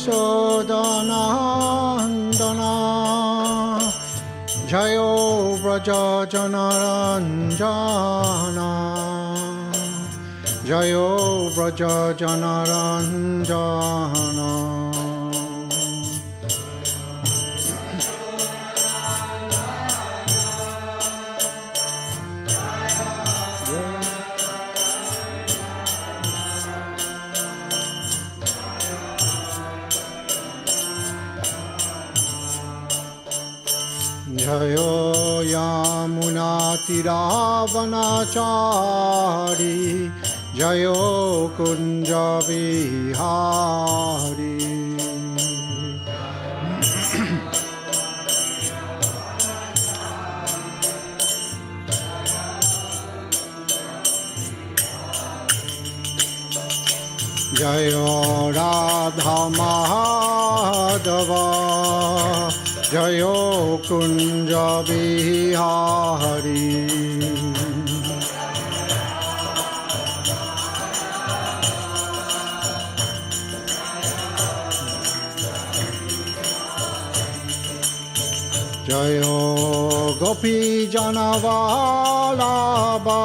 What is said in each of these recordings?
Yasodhanandana Jayo Braja Janaranjana Jayo Braja Janaranjana Jayo Yamunatiravanachari Jayo Kunja Vihari Jayo Radha Madhava Jayo Kunja Vihari Jayo Gopi Janavalabha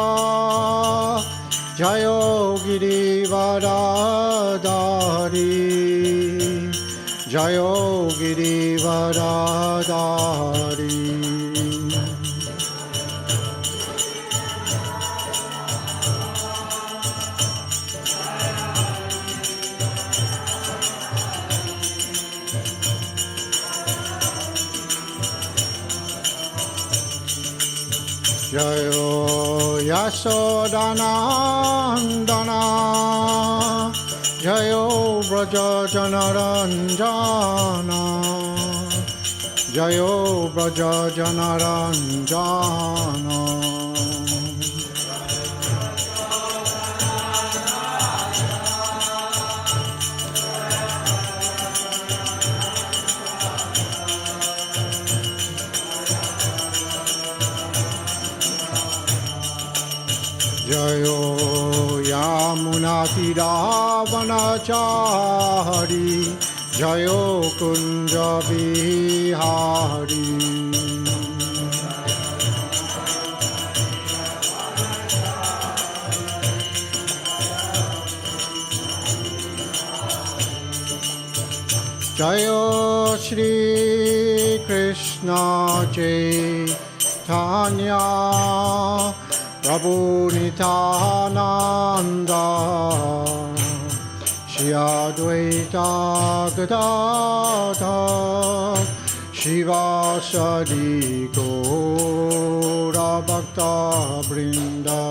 Jayo Girivaradari Jayo Girivaradari Jayo Yasodhanandana Jayo Braja Janaranjana Jayo Braja Janaranjana Jayo Yamunatiravanachari Jayo Kunja Vihari Jayo Shri Krishna Chaitanya Prabhu Nityananda Shri Advaita Gadadhar Shivasadi Gaura Bhakta Vrinda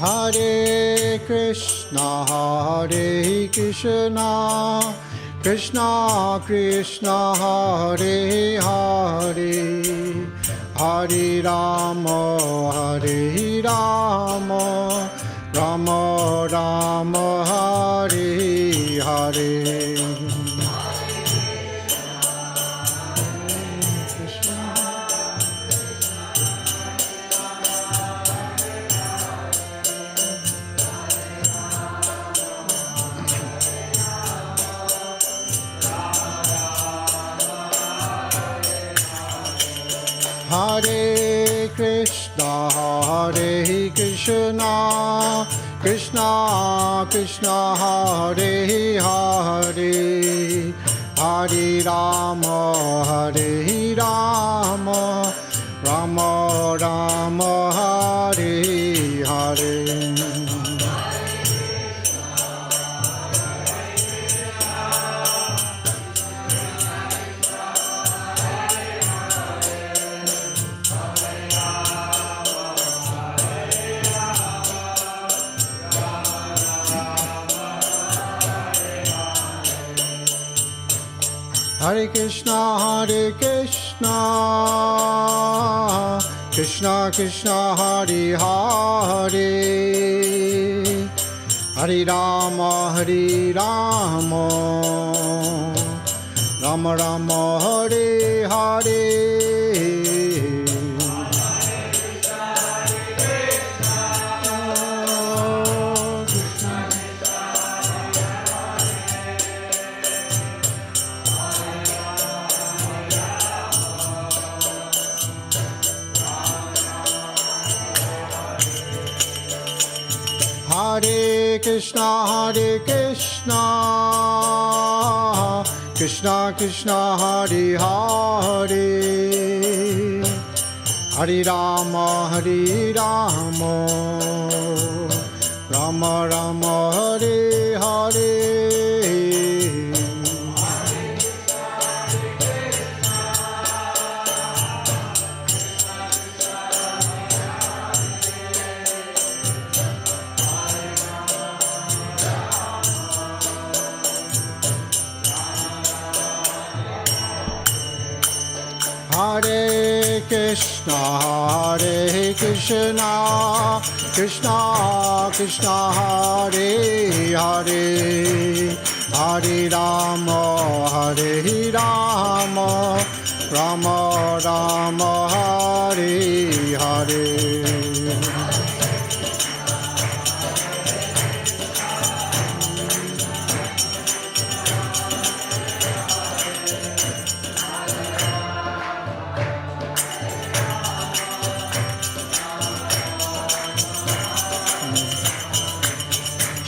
Hare Krishna Krishna Krishna Hare Hare Hare Rama Rama Rama Hare Hare Hare Krishna Krishna Krishna Hare Hare Hare Rama Rama Rama Hare Hare Hare Krishna Krishna Krishna Hare Hare, Hare Rama Hare Rama, Rama Rama Hare Hare. Hare Krishna, Hare Krishna, Krishna Krishna, Hare Hare, Hare Rama, Hare Rama, Rama Rama, Hare Hare. Hare Krishna, Hare Krishna, Krishna Krishna, Hare Hare, Hare Rama, Hare Rama, Rama Rama, Hare Hare.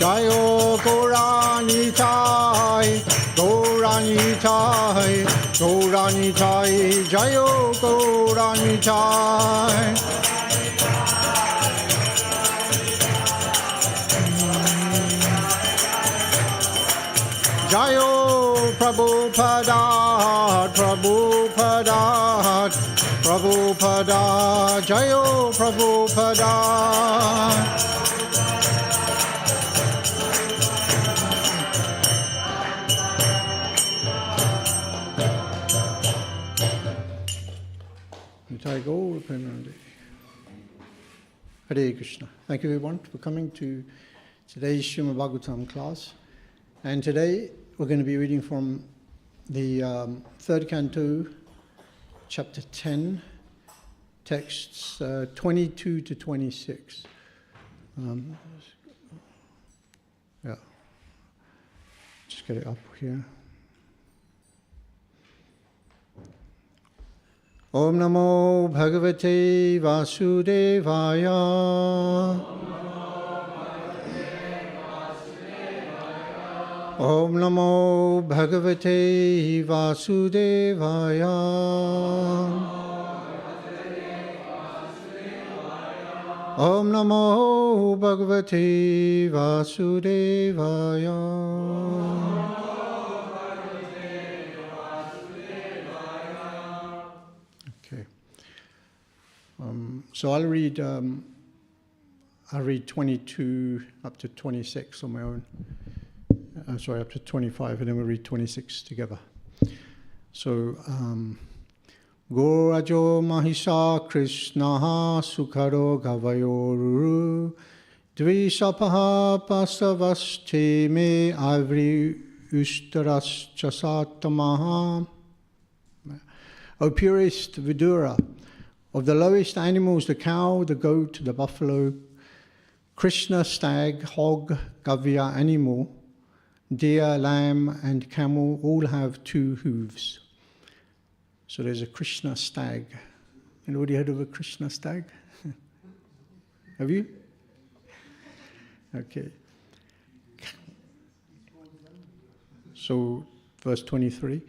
Jayo Gaurani Thai, Gaurani Thai, Gaurani Thai, Jayo Gaurani Thai. Jayo Prabhupada, Prabhupada, Prabhupada, Jayo Prabhupada. Take all the Premarnava. Hare Krishna. Thank you everyone for coming to today's Śrimad Bhāgavatam class. And today we're going to be reading from the third canto, chapter 10, texts 22 to 26. Yeah. Just get it up here. Om Namo Bhagavate Vasudevaya. Om Namo Bhagavate Vasudevaya. Om Namo Bhagavate Vasudevaya. So I'll read 22 up to 26 on my own. Sorry, up to 25, and then we'll read 26 together. So, Gorajo Mahisa Krishnaha Sukharo Gavayoru Dvisapaha Pasavaste Me Avri Ustaras Chasatamaha. O purest Vidura, of the lowest animals, the cow, the goat, the buffalo, Krishna, stag, hog, gavya, animal, deer, lamb, and camel all have 2 hooves. So there's a Krishna stag. Anybody heard of a Krishna stag? Have you? Okay. So verse 23.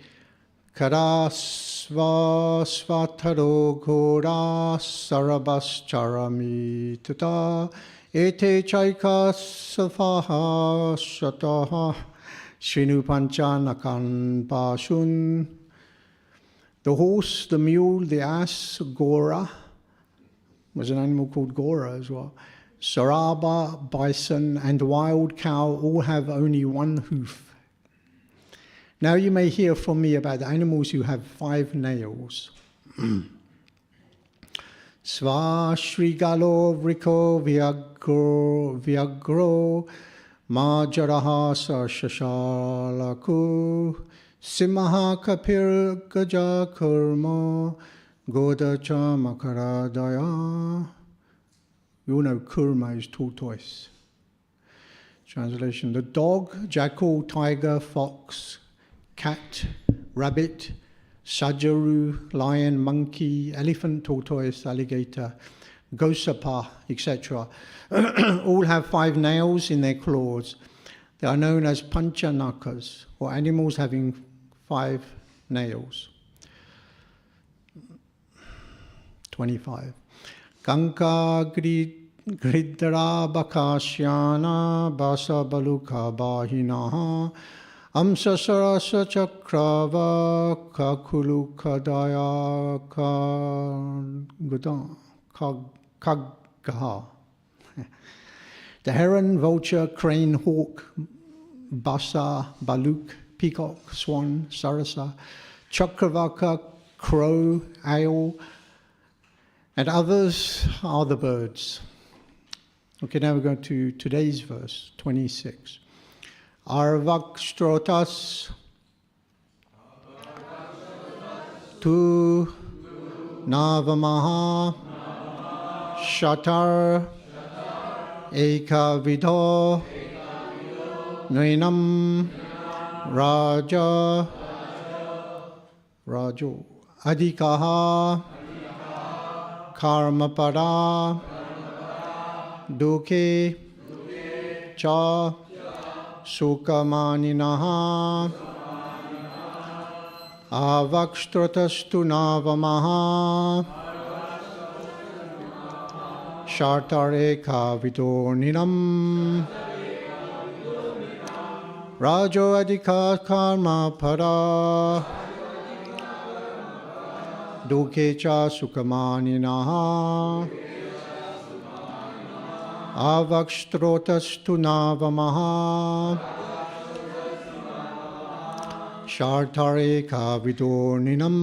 Karasva svataro ghora sarabas charami tata ete chaika safaha shataha shinu panchanakan pashun. The horse, the mule, the ass, Gora, was an animal called Gora as well. Saraba, bison, and wild cow all have only 1 hoof. Now you may hear from me about the animals who have 5 nails. Svashrigalo vriko vyagro Majaraha shashalaku Simaha kapir gaja kurma Godacha makaradaya. You know kurma is tortoise. Translation: the dog, jackal, tiger, fox, cat, rabbit, sajaru, lion, monkey, elephant, tortoise, alligator, gosapa, etc. all have 5 nails in their claws. They are known as panchanakas, or animals having 5 nails. 25. Kanka gridra bakashyana basa baluka bahinaha amsa sarasa chakrava kakuluka daya kagaha. The heron, vulture, crane, hawk, basa, baluk, peacock, swan, sarasa, chakravaka, crow, owl, and others are the birds. Okay, now we're going to today's verse, 26. Arvakshtrotas tu navamaha shatar eka vidho nainam rajo adhikaha karmapada duke cha sukamaninaha avakshtrotastu navamaha shartareka vidorninam rajo adhika karmapada duke cha sukamaninaha avakshtrotastu navamaha shartareka vidorninam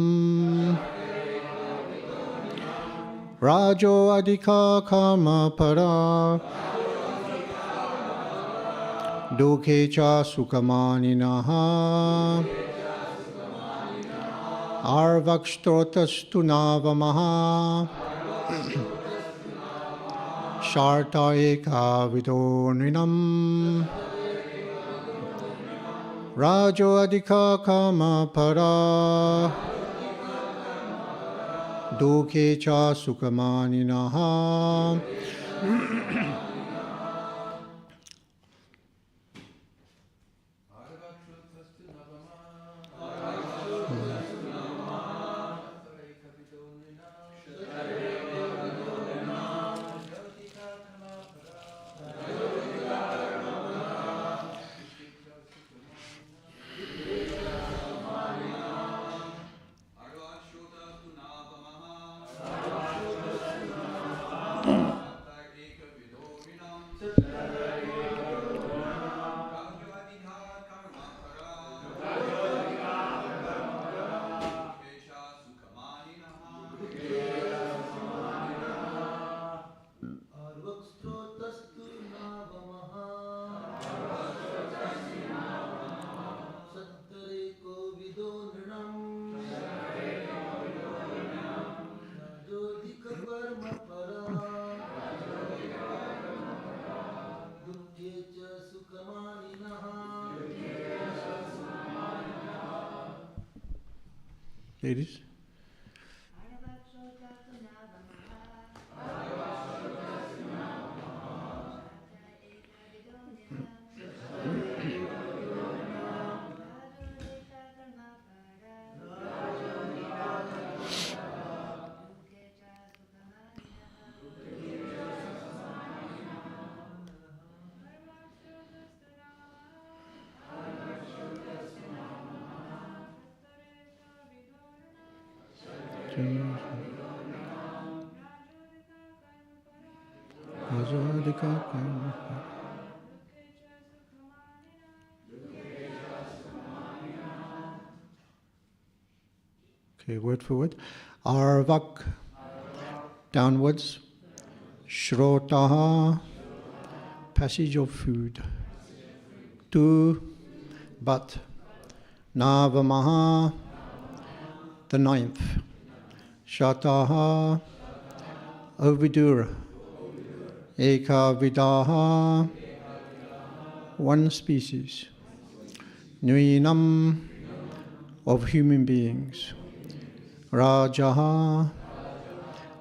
rajo adhika karmapada duke cha sukamaninaha arvakshtrotastu navamaha shartareka vidorninam rajo adhika karmapada duke cha sukamaninaha. Ladies? Okay, word for word. Arvak downwards. Shrotaha, passage of food. Tu, but. Navamaha, the ninth. Shataha, Ovidura. Eka Vidaha, one species. Nuinam, of human beings. Rajaha,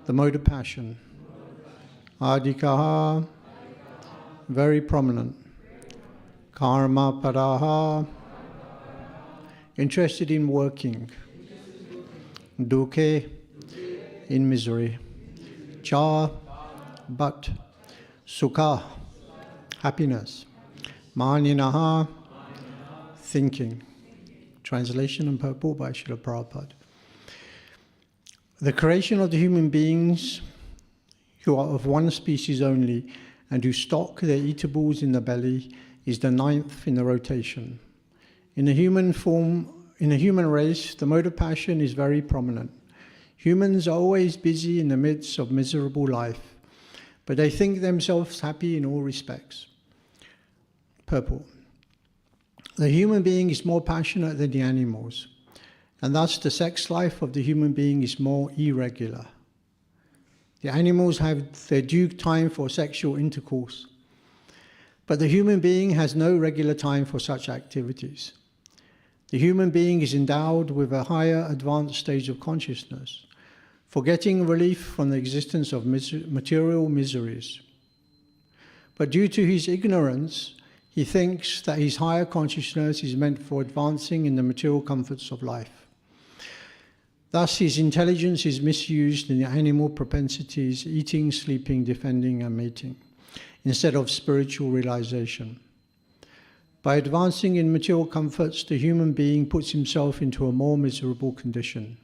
the mode of passion. Adikaha, very prominent. Karma Paraha, interested in working. Dukkhe, in misery. Cha, but. Sukha, happiness. Maninaha, thinking. Translation and purport by Srila Prabhupada. The creation of the human beings who are of one species only and who stock their eatables in the belly is the ninth in the rotation. In the human race, the mode of passion is very prominent. Humans are always busy in the midst of miserable life, but they think themselves happy in all respects. Purport. The human being is more passionate than the animals, and thus the sex life of the human being is more irregular. The animals have their due time for sexual intercourse, but the human being has no regular time for such activities. The human being is endowed with a higher advanced stage of consciousness, forgetting relief from the existence of material miseries. But due to his ignorance, he thinks that his higher consciousness is meant for advancing in the material comforts of life. Thus, his intelligence is misused in the animal propensities, eating, sleeping, defending, and mating, instead of spiritual realization. By advancing in material comforts, the human being puts himself into a more miserable condition.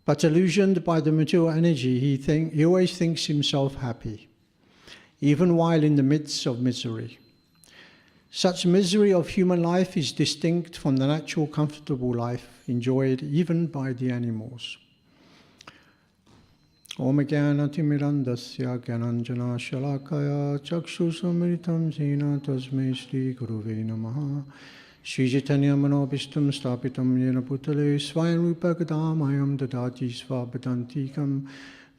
But illusioned by the material energy, he always thinks himself happy, even while in the midst of misery. Such misery of human life is distinct from the natural comfortable life enjoyed even by the animals. Om Jnana-timirandasya Jnananjana Shalakaya Chakshushamritam Sena Tasmai Shri Guruve Namaha Shri Chaitanya Manobishtam Stapitam Yena Putale Swayam Rupa Kadamayam Dadati Svapadantikam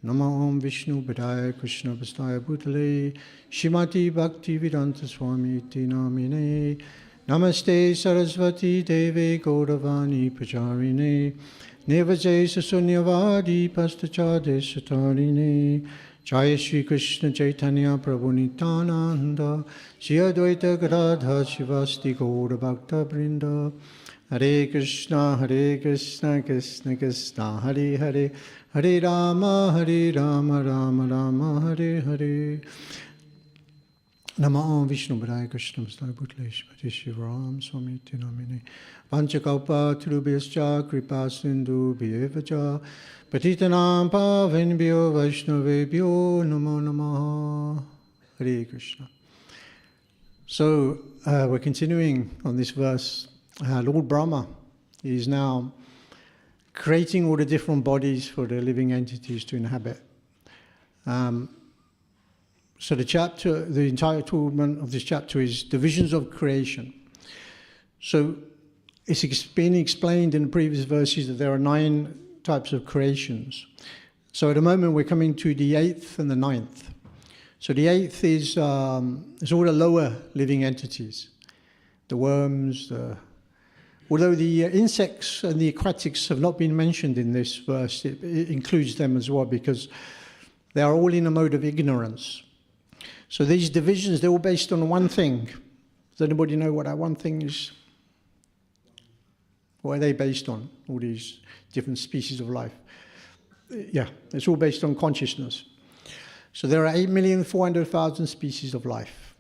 Nama Om Vishnu Padaya Krishna Pastaya Bhutale Shrimati Bhakti Vedanta Swami Iti Namine Namaste Saraswati Deve Gauravani Pacharine Nevaje Sasunyavadi Pastachade Satarine Jaya Shri Krishna Chaitanya Prabhu Nityananda Shri Advaita Gadadhar Shivasti Gaura Bhakta Vrinda Hare Krishna Krishna Krishna Hare Hare Hare Rama Rama Rama Hare Hare Nama Vishnu Padaya Krishna Pastaya Bhutale Shrimati Shivaram Swami Iti Namine Panchakalpa Tirubhyascha Kripa Sindhu Bhyevacha Patitanam Pavanebhyo Vaishnavebhyo Namo Namaha Hare Krishna. So we're continuing on this verse. Lord Brahma is now creating all the different bodies for the living entities to inhabit. So the entire tournament of this chapter is divisions of creation. So it's been explained in the previous verses that there are 9 types of creations. So at the moment we're coming to the 8th and the 9th. So the 8th is all the lower living entities, the worms, although the insects and the aquatics have not been mentioned in this verse, it includes them as well because they are all in a mode of ignorance. So these divisions, they're all based on one thing. Does anybody know what that one thing is? What are they based on, all these different species of life? Yeah, it's all based on consciousness. So there are 8,400,000 species of life.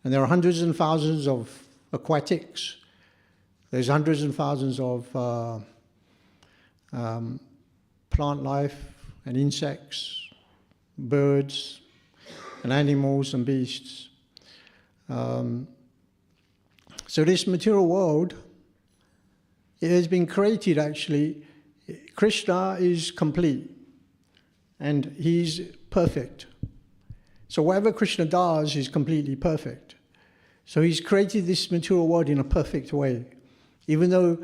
And there are hundreds and thousands of aquatics. There's hundreds and thousands of plant life and insects, birds, and animals and beasts. So this material world, it has been created actually. Krishna is complete. and he's perfect. So whatever Krishna does is completely perfect. So he's created this material world in a perfect way, even though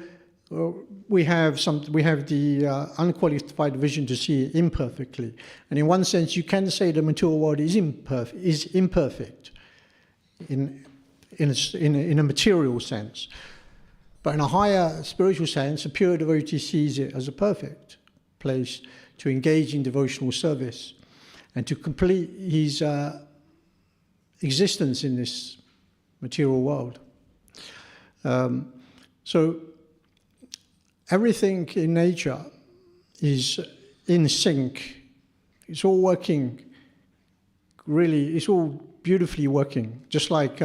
we have the unqualified vision to see it imperfectly. And in one sense, you can say the material world is imperfect in a material sense. But in a higher spiritual sense, a pure devotee sees it as a perfect place to engage in devotional service and to complete his existence in this material world. So everything in nature is in sync. It's all working, really, it's all beautifully working. Just like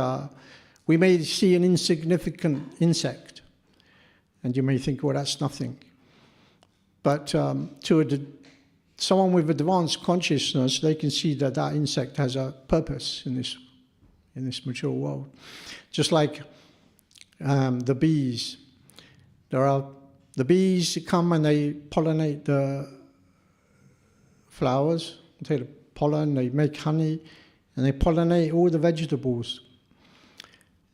we may see an insignificant insect, and you may think, well, that's nothing. But to someone with advanced consciousness, they can see that that insect has a purpose in this material world. Just like the bees. The bees come and they pollinate the flowers, they take the pollen, they make honey, and they pollinate all the vegetables.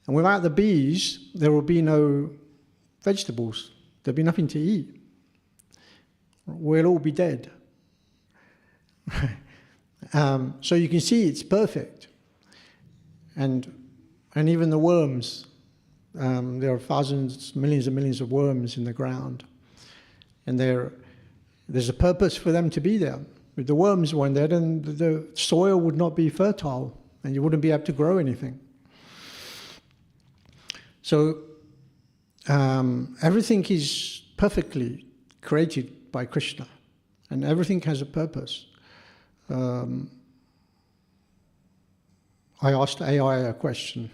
And without the bees, there will be no vegetables. There'll be nothing to eat. We'll all be dead. So you can see it's perfect. And even the worms, there are thousands, millions and millions of worms in the ground. And there's a purpose for them to be there. If the worms weren't there, then the soil would not be fertile and you wouldn't be able to grow anything. So everything is perfectly created by Krishna, and everything has a purpose. I asked AI a question.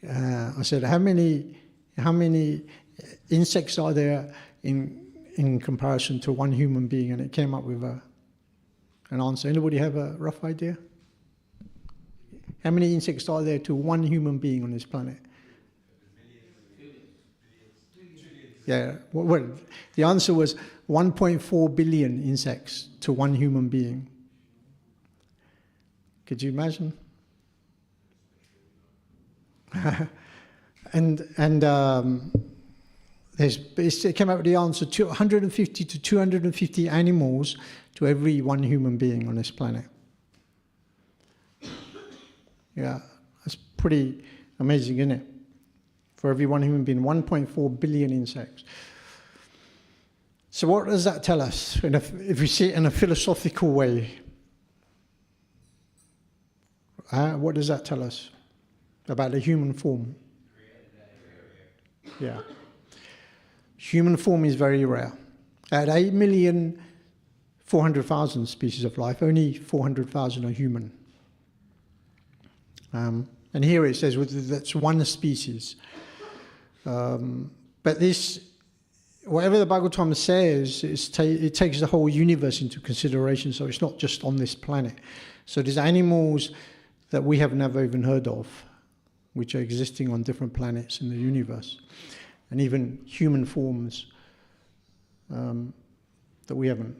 I said, how many insects are there in comparison to one human being? And it came up with an answer. Anybody have a rough idea? How many insects are there to one human being on this planet? Yeah, well, the answer was 1.4 billion insects to one human being. Could you imagine? and it came out with the answer: 150 to 250 animals to every one human being on this planet. Yeah, that's pretty amazing, isn't it? For every one human being, 1.4 billion insects. So what does that tell us, if we see it in a philosophical way? What does that tell us about the human form? Yeah. Human form is very rare. At 8,400,000 species of life, only 400,000 are human. And here it says that's one species. But this, whatever the Bhāgavatam says, it takes the whole universe into consideration, so it's not just on this planet. So there's animals that we have never even heard of, which are existing on different planets in the universe, and even human forms that we haven't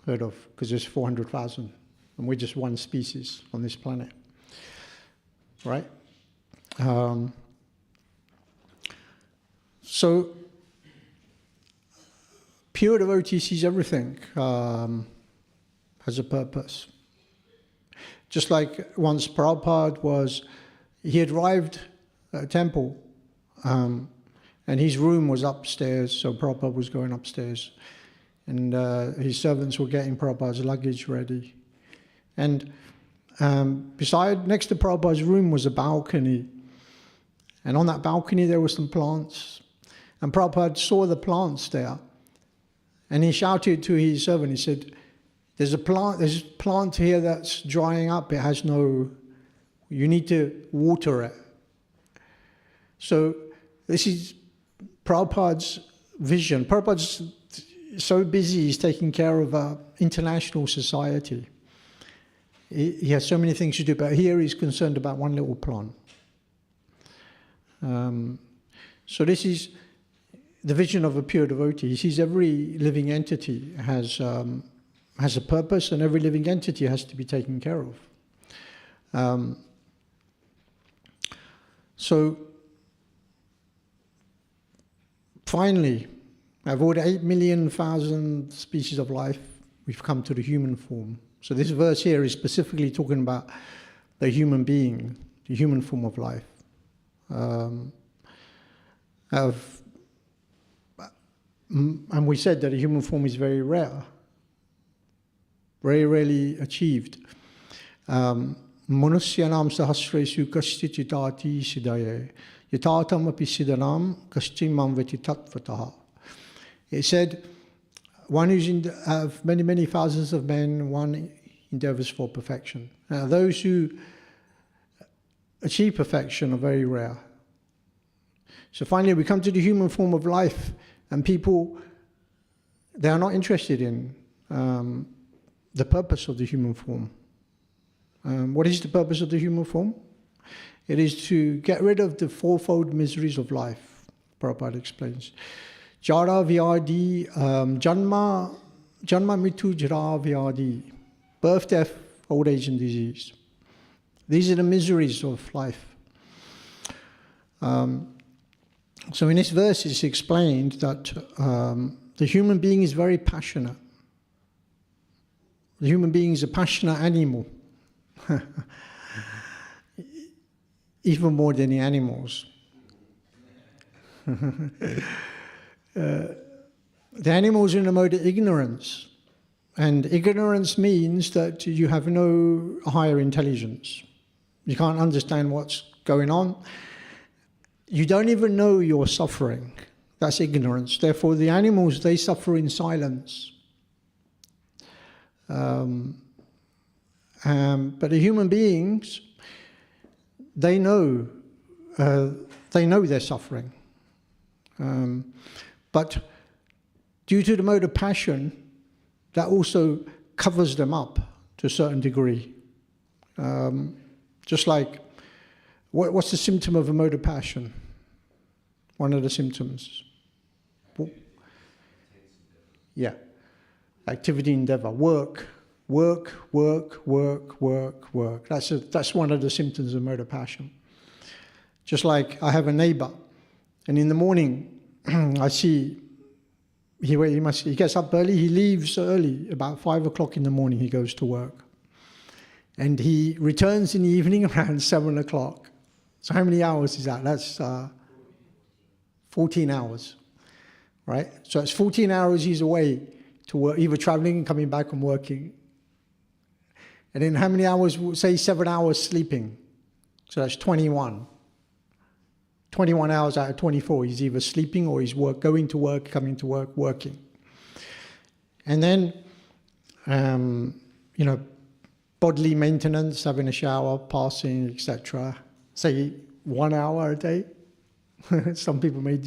heard of, because there's 400,000, and we're just one species on this planet, right? So, pure devotee sees everything has a purpose. Just like once Prabhupada he had arrived at a temple, and his room was upstairs, so Prabhupada was going upstairs, and his servants were getting Prabhupada's luggage ready. And next to Prabhupada's room was a balcony, and on that balcony there were some plants. And Prabhupada saw the plants there, and he shouted to his servant, he said, there's a plant here that's drying up, you need to water it. So this is Prabhupada's vision. Prabhupada's so busy, he's taking care of an international society. He has so many things to do, but here he's concerned about one little plant. So this is the vision of a pure devotee. He sees every living entity has has a purpose, and every living entity has to be taken care of. So, finally, out of all the 8,000,000 species of life, we've come to the human form. So this verse here is specifically talking about the human being, the human form of life. And we said that a human form is very rare, very rarely achieved. Manusyanam sahasresu kaschititati sidaye yatatam api sidanam kaschimam veti tatvataha. It said, one who's of many, many thousands of men, one endeavors for perfection. Now, those who achieve perfection are very rare. So finally, we come to the human form of life, and people, they are not interested in the purpose of the human form. What is the purpose of the human form? It is to get rid of the fourfold miseries of life, Prabhupada explains. Jara vyadi, janma mitu jara vyadi, birth, death, old age and disease. These are the miseries of life. So in this verse it's explained that the human being is very passionate. The human being is a passionate animal. Even more than the animals. The animals are in a mode of ignorance. And ignorance means that you have no higher intelligence. You can't understand what's going on. You don't even know you're suffering. That's ignorance. Therefore, the animals, they suffer in silence. But the human beings, they know they're suffering. But due to the mode of passion, that also covers them up to a certain degree. Just like, what's the symptom of a mode of passion? One of the symptoms. Yeah. Activity, endeavor, work. That's one of the symptoms of mode of passion. Just like I have a neighbor, and in the morning, I see he gets up early, he leaves early, about 5 o'clock in the morning he goes to work. And he returns in the evening around 7 o'clock. So how many hours is that? That's 14 hours, right? So it's 14 hours he's away to work, either traveling and coming back and working. And then how many hours, say 7 hours sleeping. So that's 21. 21 hours out of 24, he's either sleeping or he's going to work, coming to work, working. And then, bodily maintenance, having a shower, passing, etc. Say 1 hour a day. Some people may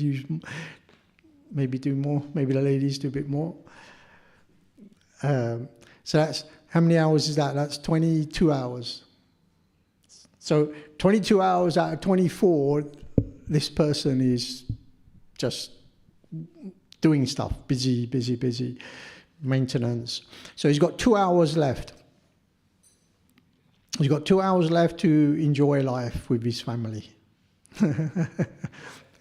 maybe do more, maybe the ladies do a bit more. So that's, how many hours is that? That's 22 hours. So 22 hours out of 24, this person is just doing stuff, busy, maintenance. So he's got 2 hours left. He's got 2 hours left to enjoy life with his family.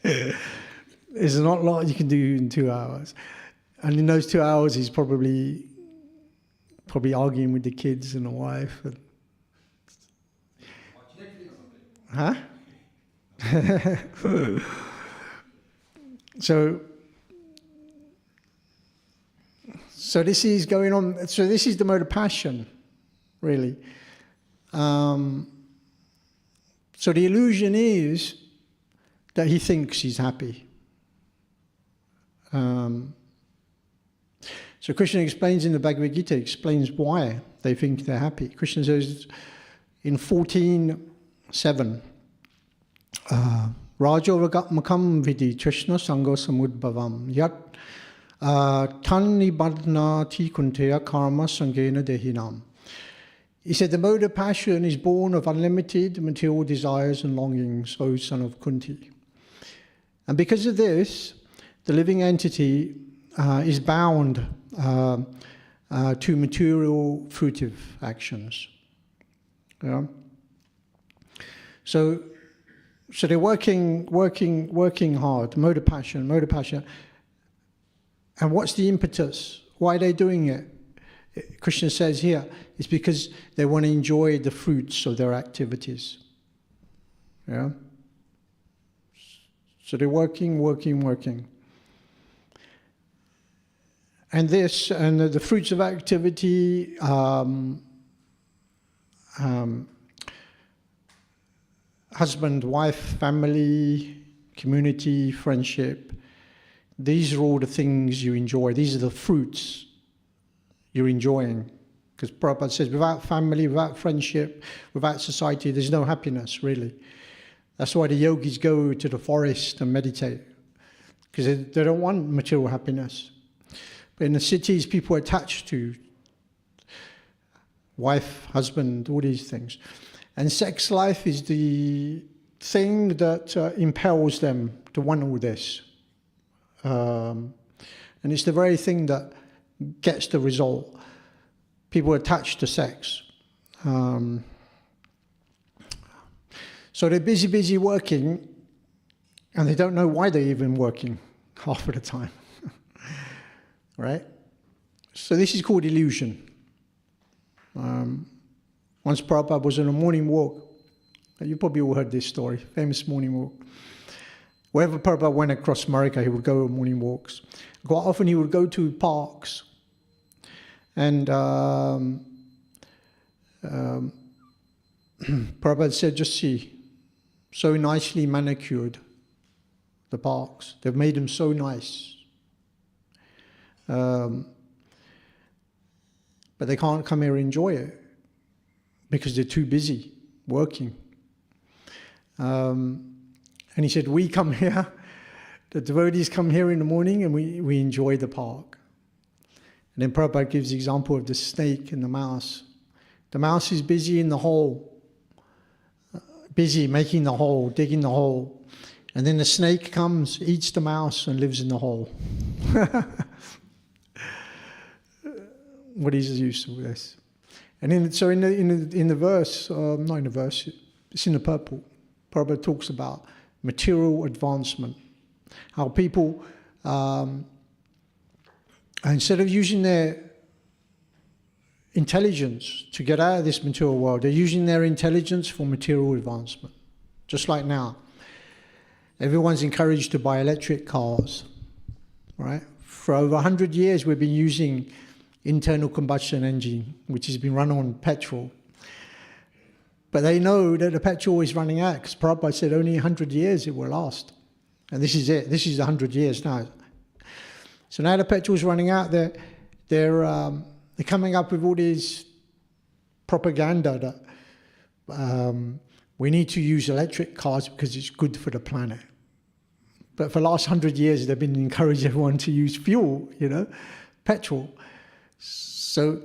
There's not a lot you can do in 2 hours. And in those 2 hours, he's probably arguing with the kids and the wife. Huh? So this is going on. So this is the mode of passion, really. So the illusion is that he thinks he's happy. So Krishna explains in the Bhagavad Gita, explains why they think they're happy. Krishna says in 14:7, Rajo Ragatmakam Vidi Trishna Sangha Samudbhavam Yat Tanni Badnati Kunteya Karma Sangena Dehinam. He said the mode of passion is born of unlimited material desires and longings, O son of Kunti. And because of this, the living entity is bound to material fruitive actions. Yeah. So they're working hard, mode of passion. And what's the impetus? Why are they doing it? Krishna says here, it's because they want to enjoy the fruits of their activities. Yeah. So they're working. And the fruits of activity, husband, wife, family, community, friendship, these are all the things you enjoy. These are the fruits you're enjoying. Because Prabhupada says, without family, without friendship, without society, there's no happiness, really. That's why the yogis go to the forest and meditate. Because they don't want material happiness. But in the cities, people are attached to wife, husband, all these things. And sex life is the thing that impels them to want all this. And it's the very thing that gets the result. People are attached to sex. So they're busy working, and they don't know why they're even working half of the time. Right? So this is called illusion. Once Prabhupada was on a morning walk, you probably all heard this story, famous morning walk. Wherever Prabhupada went across America, he would go on morning walks. Quite often he would go to parks, and Prabhupada said, just see, so nicely manicured, the parks. They've made them so nice. But they can't come here and enjoy it because they're too busy working. And he said, we come here, the devotees come here in the morning and we enjoy the park. And then Prabhupada gives the example of the snake and the mouse. The mouse is busy in the hole, busy making the hole, digging the hole. And then the snake comes, eats the mouse and lives in the hole. What is the use of this? And in the verse, not in the verse, it's in the purport. Prabhupada talks about material advancement. How people, instead of using their intelligence to get out of this material world, they're using their intelligence for material advancement. Just like now. Everyone's encouraged to buy electric cars, right? For over 100 years, we've been using internal combustion engine, which has been run on petrol. But they know that the petrol is running out, because Prabhupada said only 100 years it will last. And this is it. This is 100 years now. So now the petrol is running out. They're coming up with all this propaganda that we need to use electric cars because it's good for the planet. But for the last 100 years, they've been encouraging everyone to use fuel, petrol. So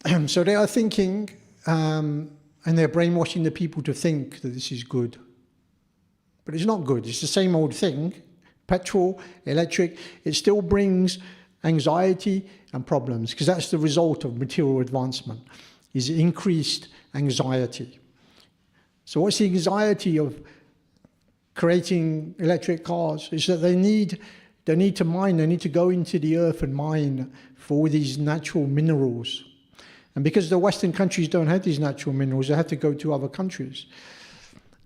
they are thinking, and they're brainwashing the people to think that this is good. But it's not good. It's the same old thing. Petrol, electric, it still brings anxiety and problems, because that's the result of material advancement, is increased anxiety. So what's the anxiety of creating electric cars? Is that they need to mine, they need to go into the earth and mine for all these natural minerals. And because the Western countries don't have these natural minerals, they have to go to other countries.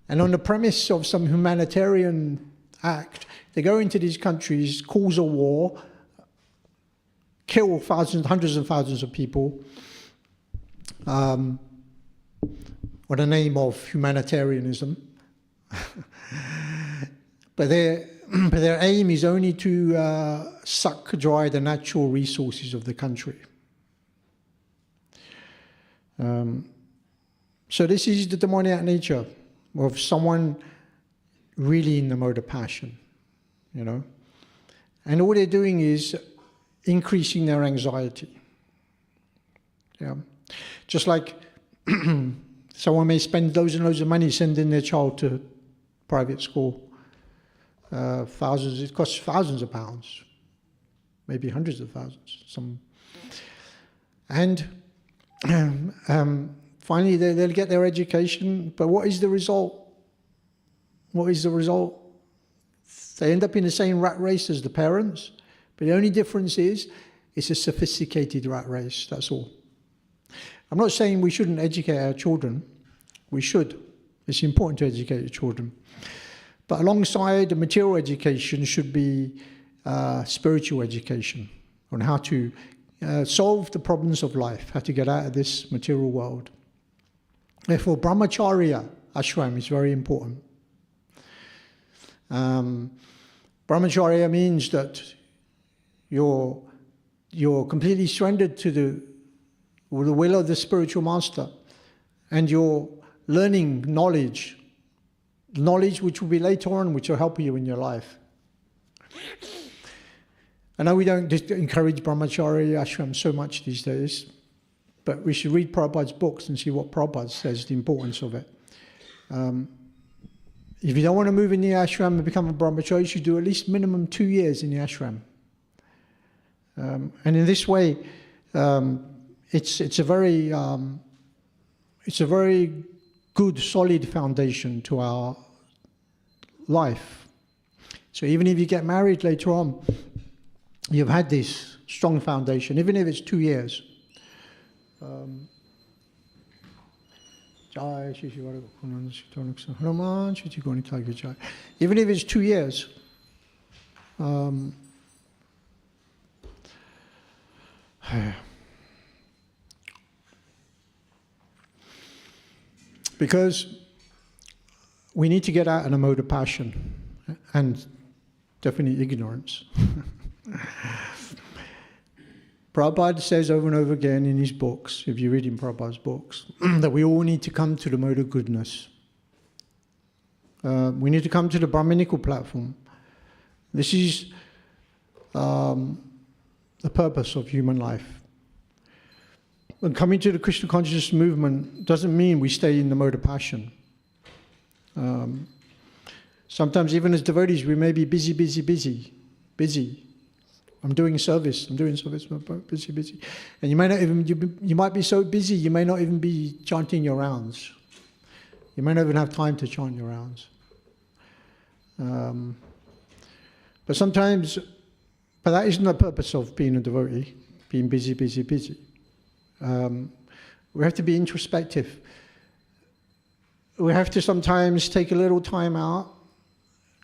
And on the premise of some humanitarian act, they go into these countries, cause a war, kill thousands, hundreds of thousands of people, on the name of humanitarianism. But their aim is only to suck dry the natural resources of the country. So this is the demoniac nature of someone really in the mode of passion, And all they're doing is increasing their anxiety. Yeah. Just like someone may spend loads and loads of money sending their child to private school. It costs thousands of pounds. maybe hundreds of thousands. Some, and finally they'll get their education. But what is the result? What is the result? They end up in the same rat race as the parents, but the only difference is it's a sophisticated rat race. That's all. I'm not saying we shouldn't educate our children. We should. It's important to educate your children. But alongside the material education should be spiritual education on how to solve the problems of life, how to get out of this material world. Therefore, brahmacharya ashram is very important. Brahmacharya means that you're completely surrendered to the will of the spiritual master, and you're learning knowledge which will be later on, which will help you in your life. I know we don't just encourage brahmacharya ashram so much these days, but we should read Prabhupada's books and see what Prabhupada says, the importance of it. If you don't want to move in the ashram and become a brahmacharya, you should do at least minimum 2 years in the ashram. And in this way, it's a very good, solid foundation to our life. So even if you get married later on, you've had this strong foundation, even if it's 2 years. Even if it's 2 years. Because we need to get out of the mode of passion and definitely ignorance. Prabhupada says over and over again in his books, if you read in Prabhupada's books, that we all need to come to the mode of goodness. We need to come to the Brahminical platform. This is the purpose of human life. And coming to the Krishna consciousness movement doesn't mean we stay in the mode of passion. Sometimes even as devotees we may be busy. I'm doing service, busy. And you might be so busy you may not even be chanting your rounds. You may not even have time to chant your rounds. But that isn't the purpose of being a devotee, being busy. We have to be introspective. We have to sometimes take a little time out.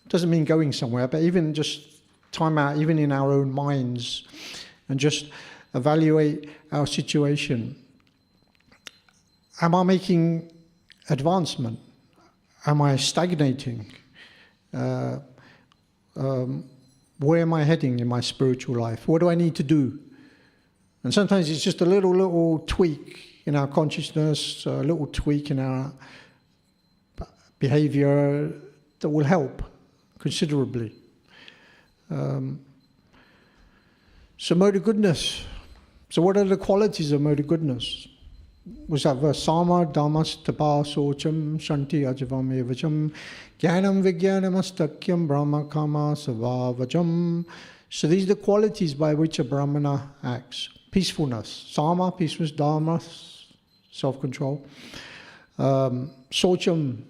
Doesn't mean going somewhere, but even just time out, even in our own minds, and just evaluate our situation. Am I making advancement? Am I stagnating? Where am I heading in my spiritual life? What do I need to do? And sometimes it's just a little tweak in our consciousness, a little tweak in our behavior that will help considerably. So mode of goodness. So what are the qualities of mode of goodness? Was that verse? Sama Dhammas Tapa Socham Shanti Ajavam Evacham Jnanam Vijnanamastakhyam Brahma Kama Savavajam. So these are the qualities by which a Brahmana acts. Peacefulness. Sama, peacefulness. Dharma, self-control. Socham,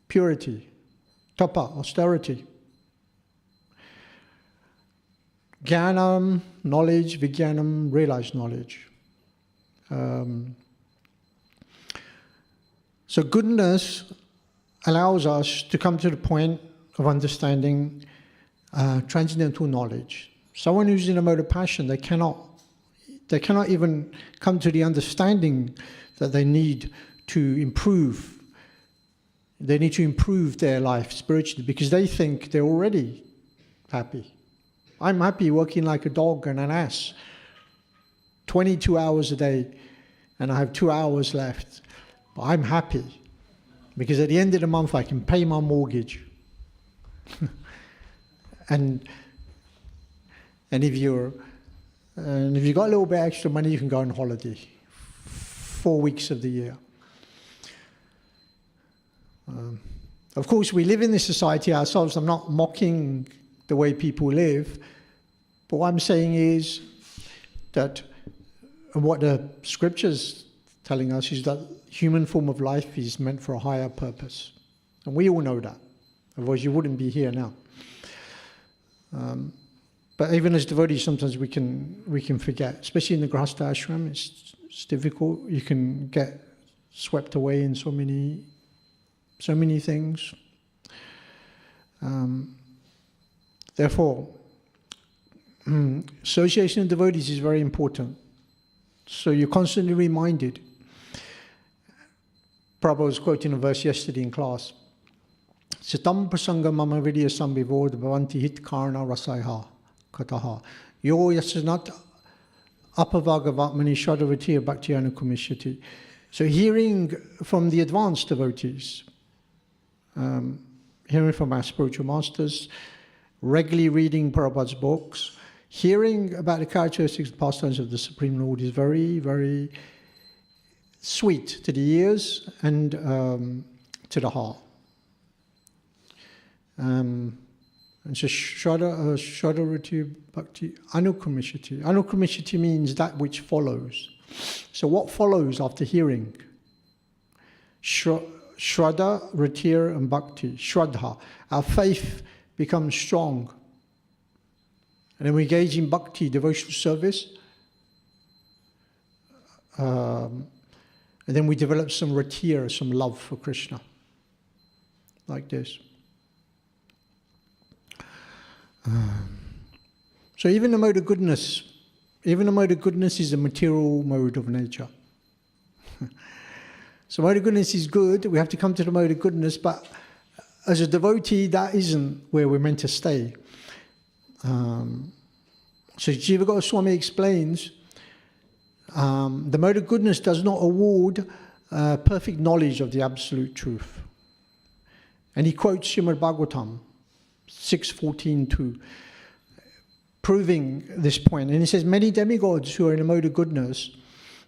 purity. Tapa, austerity. Jnanam, knowledge. Vijnanam, realized knowledge. So goodness allows us to come to the point of understanding transcendental knowledge. Someone who's in a mode of passion, they cannot even come to the understanding that they need to improve. They need to improve their life spiritually because they think they're already happy. I'm happy working like a dog and an ass 22 hours a day, and I have 2 hours left. But I'm happy because at the end of the month I can pay my mortgage. and if you've got a little bit extra money, you can go on holiday 4 weeks of the year. Of course, we live in this society ourselves. I'm not mocking the way people live, But what I'm saying is that what the scriptures telling us is that human form of life is meant for a higher purpose. And we all know that. Otherwise you wouldn't be here now. But even as devotees, sometimes we can forget, especially in the Grihastha ashram. It's difficult. You can get swept away in so many things. Therefore, association of devotees is very important. So you're constantly reminded. Prabhupada was quoting a verse yesterday in class. Sitam prasanga mama vidya sambhivod bhavanti hit karna rasaiha kataha. Yo yasanat apavagavatmani shadavatir bhaktyana kumishyati. So hearing from the advanced devotees, hearing from our spiritual masters, regularly reading Prabhupada's books, hearing about the characteristics and pastimes of the Supreme Lord is very, very sweet to the ears and to the heart. And so Shraddha Bhakti Anukramishyati. Anukramishyati means that which follows. So what follows after hearing? Shraddha, Ratir and Bhakti. Shraddha. Our faith becomes strong. And then we engage in Bhakti, devotional service. And then we develop some Ratir, some love for Krishna. Like this. So even the mode of goodness is a material mode of nature. So mode of goodness is good, we have to come to the mode of goodness, but as a devotee, that isn't where we're meant to stay. So Jiva Goswami explains, the mode of goodness does not award perfect knowledge of the absolute truth. And he quotes Śrimad Bhāgavatam 6:14-2, proving this point. And he says, many demigods who are in a mode of goodness,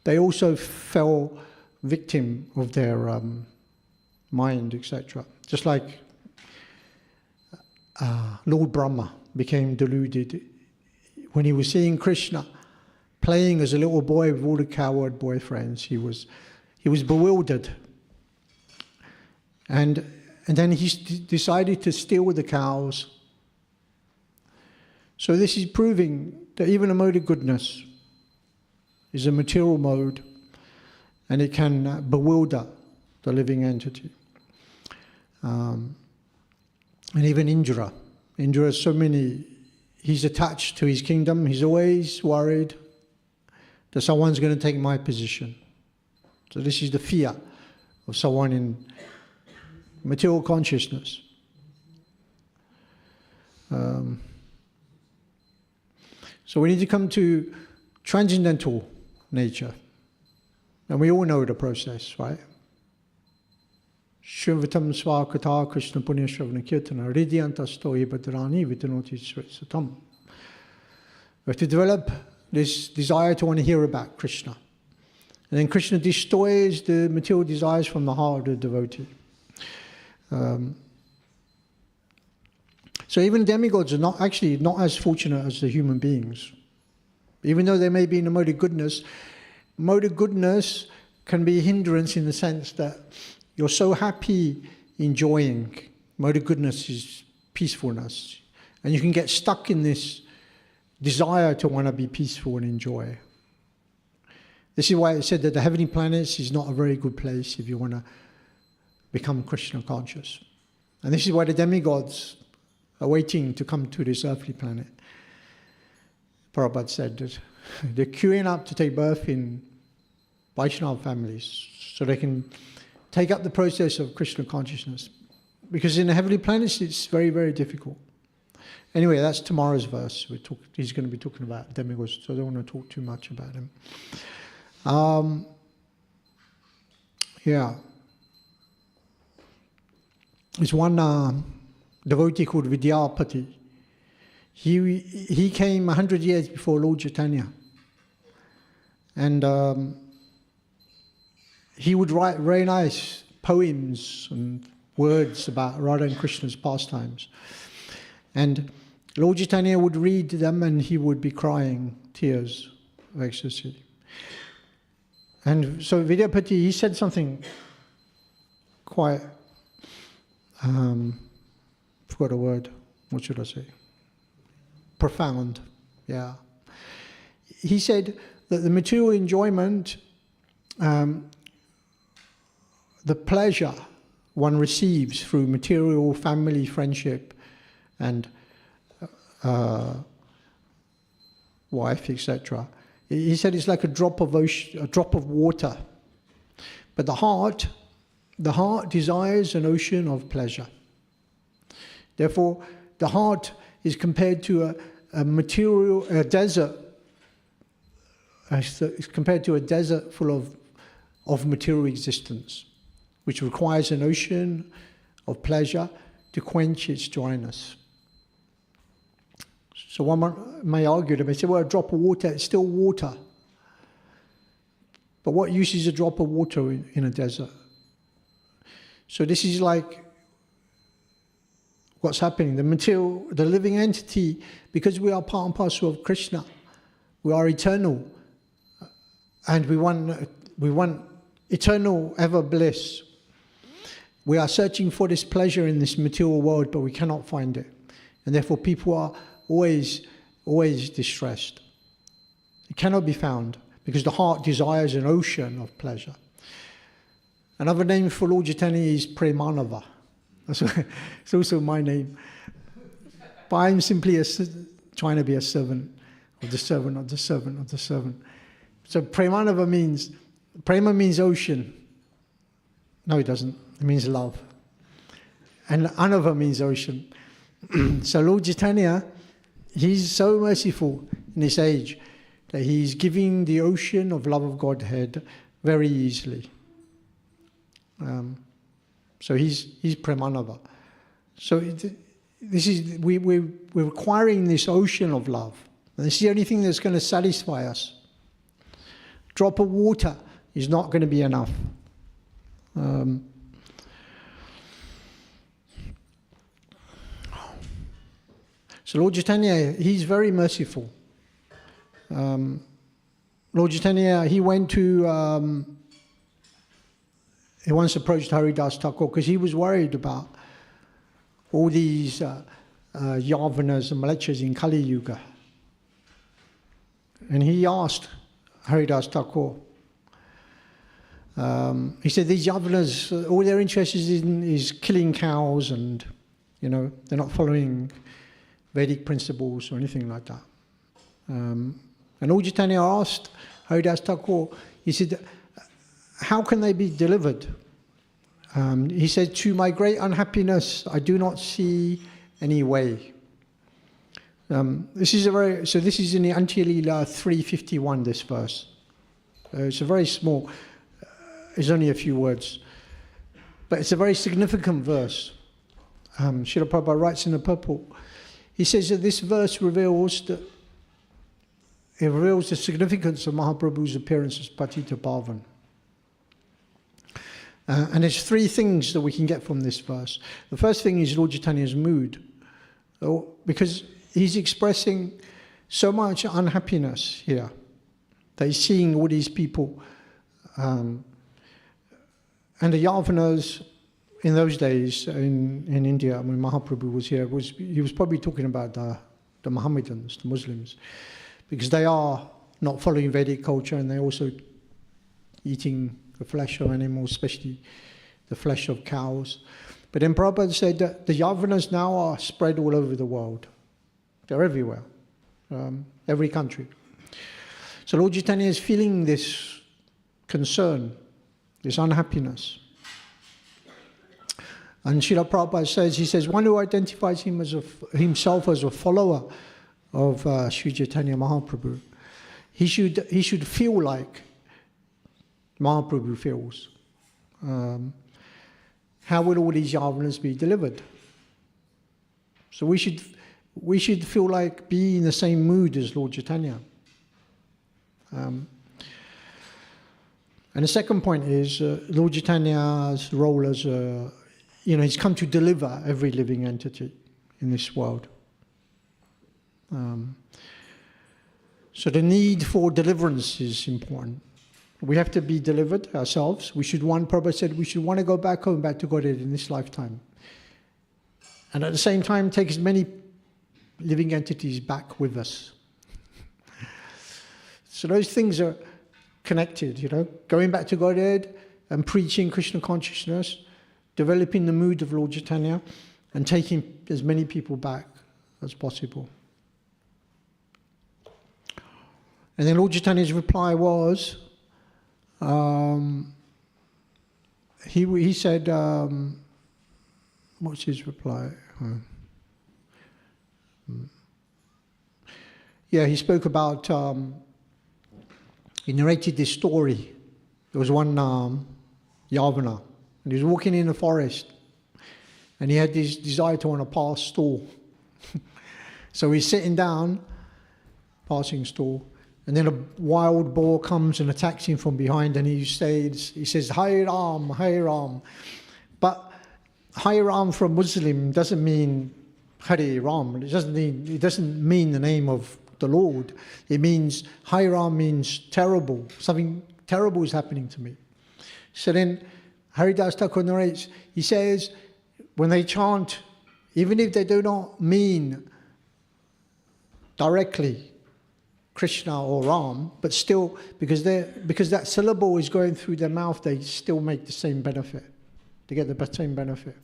they also fell victim of their mind, etc. Just like Lord Brahma became deluded when he was seeing Krishna playing as a little boy with all the cowherd boyfriends. He was bewildered. And then he decided to steal the cows. So this is proving that even a mode of goodness is a material mode, and it can bewilder the living entity. And even Indra has so many, he's attached to his kingdom, he's always worried that someone's going to take my position. So this is the fear of someone in material consciousness. So we need to come to transcendental nature. And we all know the process, right? Shrivatam svakata Krishna punya shravana kirtana ridyantasto ibadrani vitanoti satam. We have to develop this desire to want to hear about Krishna. And then Krishna destroys the material desires from the heart of the devotee. So even demigods are not as fortunate as the human beings. Even though they may be in a mode of goodness can be a hindrance in the sense that you're so happy enjoying. Mode of goodness is peacefulness. And you can get stuck in this desire to want to be peaceful and enjoy. This is why it said that the heavenly planets is not a very good place if you want to become Krishna conscious. And this is why the demigods are waiting to come to this earthly planet. Prabhupada said that they're queuing up to take birth in Vaishnava families so they can take up the process of Krishna consciousness. Because in the heavenly planets it's very, very difficult. Anyway, that's tomorrow's verse. He's going to be talking about demigods, so I don't want to talk too much about him. There's one devotee called Vidyapati. He came 100 years before Lord Chaitanya. And he would write very nice poems and words about Radha and Krishna's pastimes. And Lord Chaitanya would read them and he would be crying tears of ecstasy. And so Vidyapati, he said something quite, forgot a word, what should I say? Profound, yeah. He said that the material enjoyment, the pleasure one receives through material, family, friendship, and wife, etc. He said it's like a drop of ocean, a drop of water. But the heart desires an ocean of pleasure. Therefore, the heart is compared to a desert. It's compared to a desert full of material existence, which requires an ocean of pleasure to quench its dryness. So one may argue that they say, well, a drop of water, it's still water. But what use is a drop of water in a desert? So this is like what's happening. The material, the living entity, because we are part and parcel of Krishna, we are eternal, and we want eternal ever bliss. We are searching for this pleasure in this material world, but we cannot find it. And therefore people are always distressed. It cannot be found because the heart desires an ocean of pleasure. Another name for Lord Chaitanya is Premarnava. It's also my name. But I'm simply trying to be a servant of the servant of the servant of the servant. So Premarnava means, Prema means ocean. No, it doesn't. It means love. And Anava means ocean. So Lord Chaitanya, he's so merciful in this age that he's giving the ocean of love of Godhead very easily. So he's Premarnava. So we're requiring this ocean of love. And it's the only thing that's going to satisfy us. Drop of water is not going to be enough. So Lord Chaitanya, he's very merciful. Lord Chaitanya, he went to, he once approached Haridas Thakur because he was worried about all these Yavanas and Mlecchas in Kali Yuga. And he asked Haridas Thakur, he said these Yavanas, all they're interested in is killing cows and, they're not following Vedic principles or anything like that. And Lord Chaitanya asked Haridas Thakur, he said, how can they be delivered? He said, to my great unhappiness, I do not see any way. This is in the Antya-lila 351, this verse. It's a very small, it's only a few words, but it's a very significant verse. Srila Prabhupada writes in the purport, he says that this verse reveals the significance of Mahaprabhu's appearance as Patita Pavan. And there's three things that we can get from this verse. The first thing is Lord Chaitanya's mood, because he's expressing so much unhappiness here that he's seeing all these people. And the Yavanas in those days in India, when Mahaprabhu was here, he was probably talking about the Mohammedans, the Muslims, because they are not following Vedic culture and they're also eating the flesh of animals, especially the flesh of cows. But then Prabhupada said that the Yavanas now are spread all over the world. They're everywhere, every country. So Lord Chaitanya is feeling this concern, this unhappiness. And Srila Prabhupada says, he says, one who identifies himself as a follower of Sri Chaitanya Mahaprabhu, he should feel like Mahaprabhu feels. How will all these Yavanas be delivered? So we should feel like be in the same mood as Lord Chaitanya. And the second point is Lord Chaitanya's role as he's come to deliver every living entity in this world. So the need for deliverance is important. We have to be delivered ourselves. Prabhupada said, we should want to go back home, back to Godhead in this lifetime. And at the same time, take as many living entities back with us. So those things are connected, going back to Godhead and preaching Krishna consciousness, developing the mood of Lord Chaitanya, and taking as many people back as possible. And then Lord Chaitanya's reply was, he said, what's his reply? He spoke about, he narrated this story. There was one Yavana, and he was walking in the forest, and he had this desire to want to pass stall. So he's sitting down, passing stall, and then a wild boar comes and attacks him from behind, and he says, Hare Ram, Hare Ram. But Hare Ram for a Muslim doesn't mean Hare Ram. It doesn't mean the name of the Lord. It means, Hare Ram means terrible. Something terrible is happening to me. So then Haridas Thakur narrates, he says, when they chant, even if they do not mean directly Krishna or Ram, but still, because that syllable is going through their mouth, they still make the same benefit. They get the same benefit.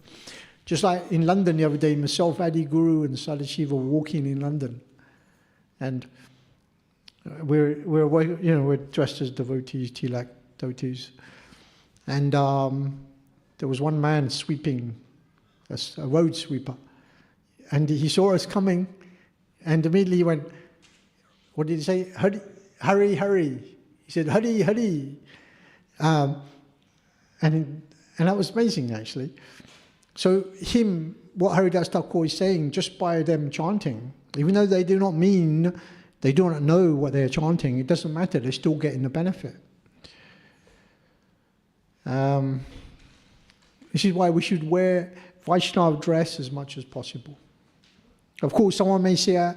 Just like in London the other day, myself, Adi Guru, and Sadashiva were walking in London, and we're dressed as devotees, tilak devotees, and there was one man sweeping, a road sweeper, and he saw us coming, and immediately he went, what did he say? Hurry, hurry, hurry. He said, hurry, hurry. And that was amazing, actually. So what Haridas Thakur is saying, just by them chanting, even though they do not know what they're chanting, it doesn't matter, they're still getting the benefit. This is why we should wear Vaishnava dress as much as possible. Of course, someone may say, I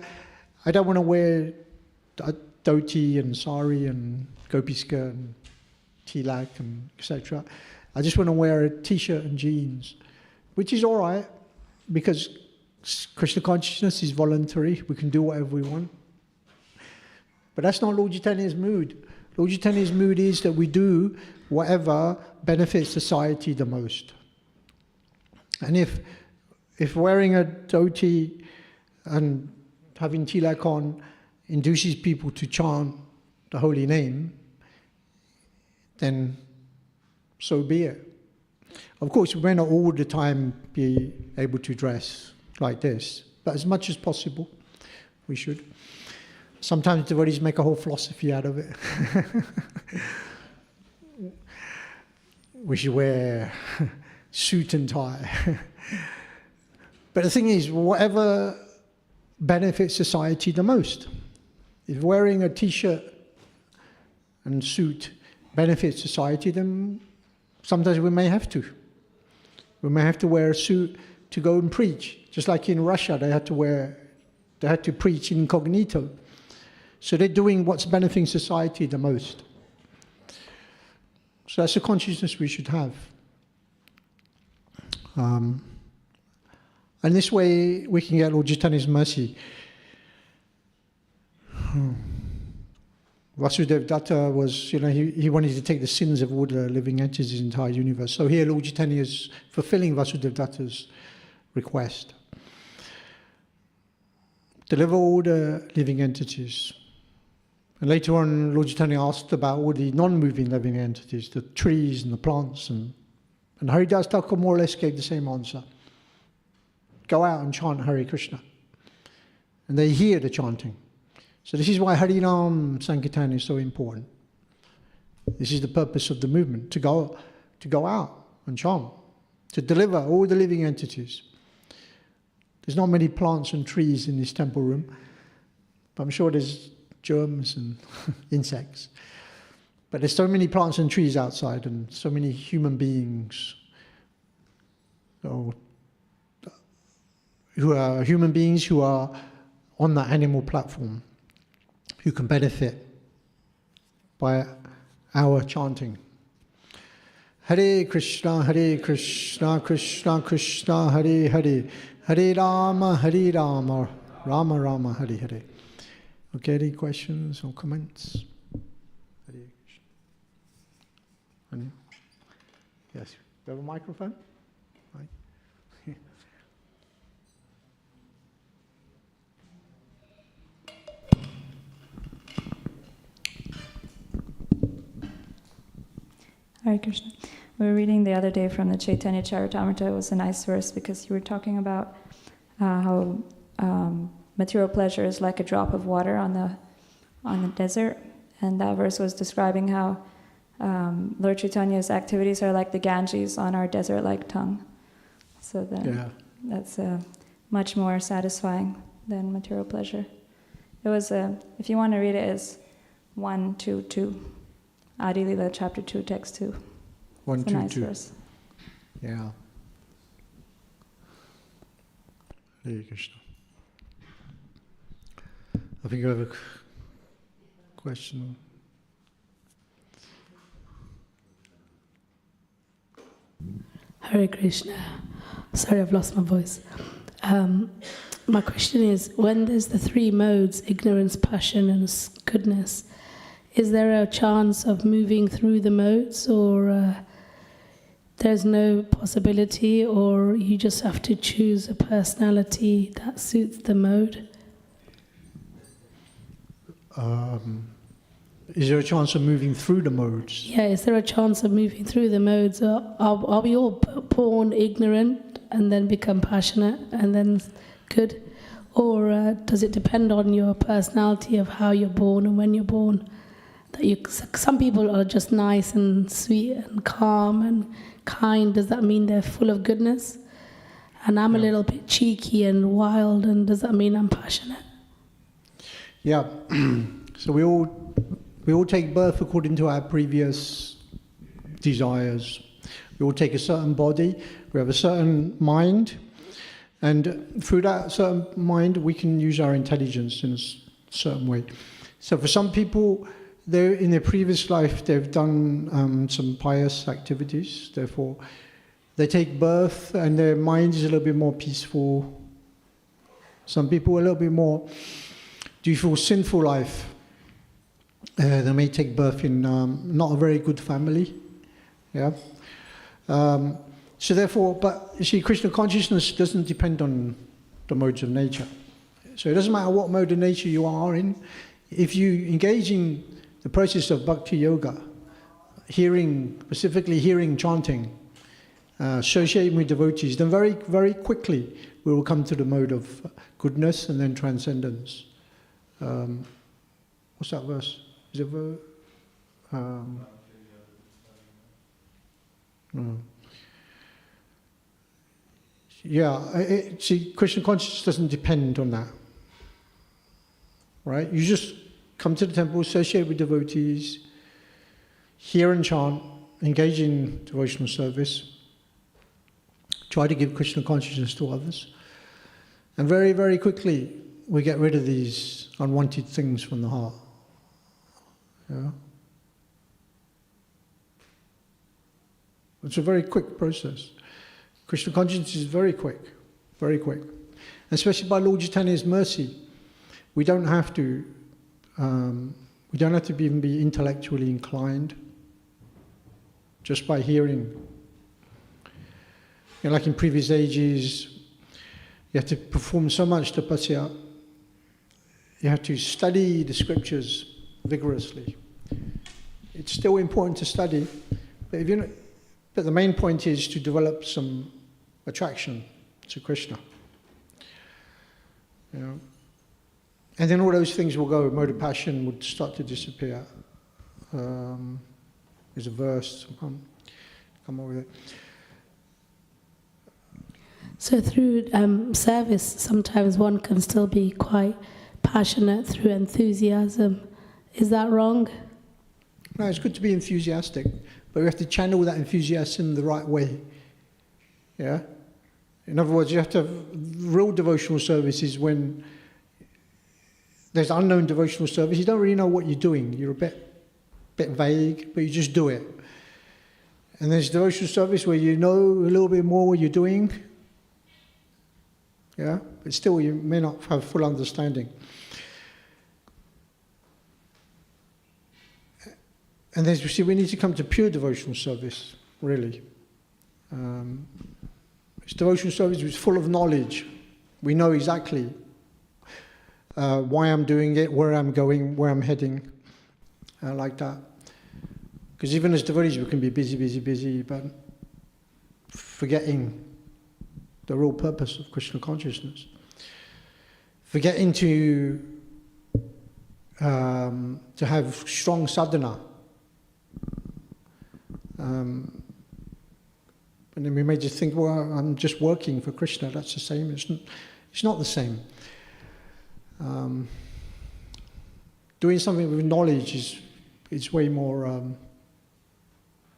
don't want to wear dhoti and sari and gopiska and tilak and etc. I just want to wear a t-shirt and jeans, which is all right, because Krishna consciousness is voluntary. We can do whatever we want. But that's not Lord Chaitanya's mood. Lord Chaitanya's mood is that we do whatever benefits society the most. And if wearing a dhoti and having tilak on induces people to chant the holy name, then so be it. Of course, we may not all the time be able to dress like this, but as much as possible, we should. Sometimes devotees make a whole philosophy out of it. We should wear suit and tie. But the thing is, whatever benefits society the most. If wearing a t-shirt and suit benefits society, then sometimes we may have to. We may have to wear a suit to go and preach. Just like in Russia, they had to preach incognito. So they're doing what's benefiting society the most. So that's a consciousness we should have. And this way we can get Lord Chaitanya's mercy. Vasudeva Datta was, he wanted to take the sins of all the living entities in the entire universe. So here Lord Chaitanya is fulfilling Vasudeva Datta's request. Deliver all the living entities. And later on, Lord Chaitanya asked about all the non-moving living entities, the trees and the plants, and Haridas Thakur more or less gave the same answer. Go out and chant Hare Krishna. And they hear the chanting. So this is why Harinam Sankirtan is so important. This is the purpose of the movement, to go out and chant, to deliver all the living entities. There's not many plants and trees in this temple room, but I'm sure there's germs and insects. But there's so many plants and trees outside, and so many human beings who are on that animal platform who can benefit by our chanting. Hare Krishna, Krishna Krishna, Hare Hare, Hare Rama, Rama Rama, Hare Hare. Okay, any questions or comments? Hare Krishna. Yes, do you have a microphone? Right. Hare Krishna. We were reading the other day from the Chaitanya Charitamrita. It was a nice verse because you were talking about how material pleasure is like a drop of water on the desert, and that verse was describing how Lord Chaitanya's activities are like the Ganges on our desert-like tongue. So that's much more satisfying than material pleasure. It was if you want to read it, it's 122. Adi Lila, chapter 2, text 2. 1, it's 2, a nice 2. verse. Yeah. Hare Krishna. I think you have a question. Hare Krishna. Sorry, I've lost my voice. My question is, when there's the three modes, ignorance, passion, and goodness, is there a chance of moving through the modes, or there's no possibility, or you just have to choose a personality that suits the mode? Is there a chance of moving through the modes? Yeah, is there a chance of moving through the modes? Are we all born ignorant and then become passionate and then good? Or does it depend on your personality of how you're born and when you're born? Some people are just nice and sweet and calm and kind. Does that mean they're full of goodness? And I'm a little bit cheeky and wild, and does that mean I'm passionate? Yeah. So we all take birth according to our previous desires. We all take a certain body. We have a certain mind, and through that certain mind, we can use our intelligence in a certain way. So for some people, in their previous life, they've done some pious activities. Therefore, they take birth and their mind is a little bit more peaceful. Some people a little bit more dutiful, sinful life. They may take birth in not a very good family. Yeah. So therefore, but you see, Krishna consciousness doesn't depend on the modes of nature. So it doesn't matter what mode of nature you are in. If you engage in the process of bhakti yoga, specifically hearing, chanting, associating with devotees, then very, very quickly we will come to the mode of goodness and then transcendence. What's that verse? Is it no. Yeah, see, Krishna consciousness doesn't depend on that. Right? You just come to the temple, associate with devotees, hear and chant, engage in devotional service, try to give Krishna consciousness to others, and very, very quickly we get rid of these unwanted things from the heart. Yeah? It's a very quick process. Krishna consciousness is very quick, very quick. And especially by Lord Chaitanya's mercy, we don't have to even be intellectually inclined, just by hearing. You know, like in previous ages, you have to perform so much tapasya. You have to study the scriptures vigorously. It's still important to study, but the main point is to develop some attraction to Krishna. You know? And then all those things will go, mode of passion would start to disappear. There's a verse, come up with it. So through service, sometimes one can still be quite passionate through enthusiasm. Is that wrong? No, it's good to be enthusiastic, but we have to channel that enthusiasm the right way. Yeah? In other words, you have to have real devotional services when there's unknown devotional service. You don't really know what you're doing. You're a bit vague, but you just do it. And there's devotional service where you know a little bit more what you're doing. Yeah, but still you may not have full understanding. And there's, you see, we need to come to pure devotional service, really. It's devotional service which is full of knowledge. We know exactly why I'm doing it, where I'm going, where I'm heading, like that. Because even as devotees, we can be busy, but forgetting the real purpose of Krishna consciousness. Forgetting to have strong sadhana. And then we may just think, well, I'm just working for Krishna, that's the same. It's not the same. Doing something with knowledge is way more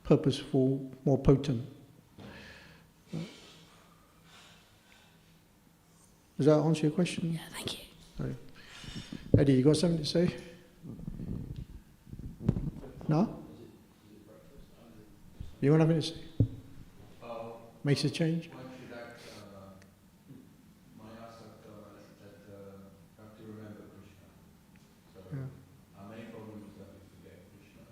purposeful, more potent. Does that answer your question? Yeah, thank you. Sorry. Eddie, you got something to say? No? You want to have anything to say? Makes a change? One should act, Maya said that have to remember Krishna. So Yeah. our main problem is that we forget Krishna.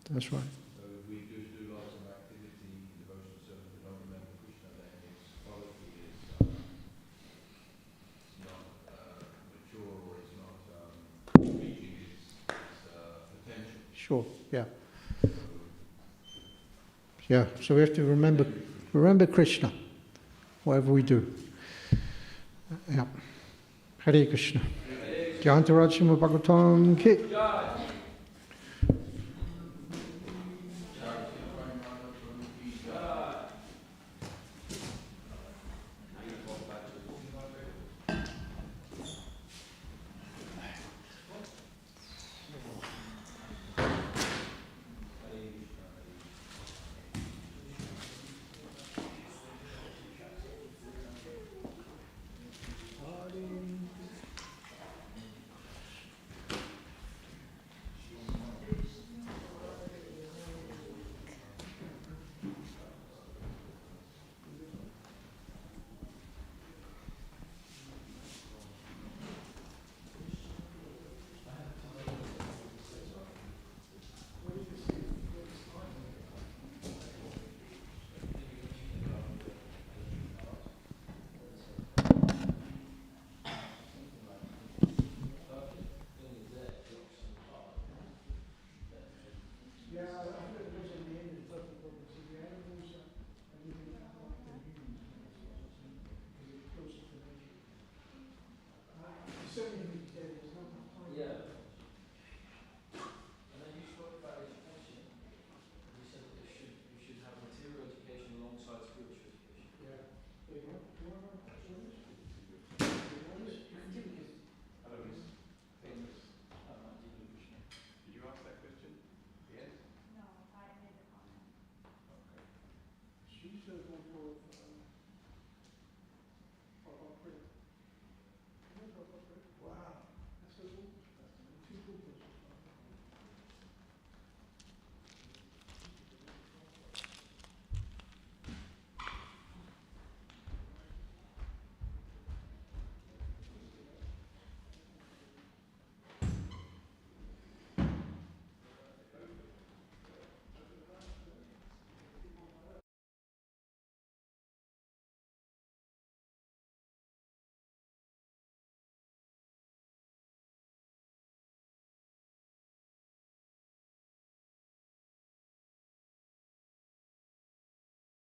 That's right. So if we just do lots of activity, devotional service, we don't remember Krishna, then its quality is not mature, or it's not reaching its potential. Sure, yeah. Yeah, so we have to remember Krishna, whatever we do. Yeah. Hare Krishna. Canto Śrimad Bhāgavatam ki.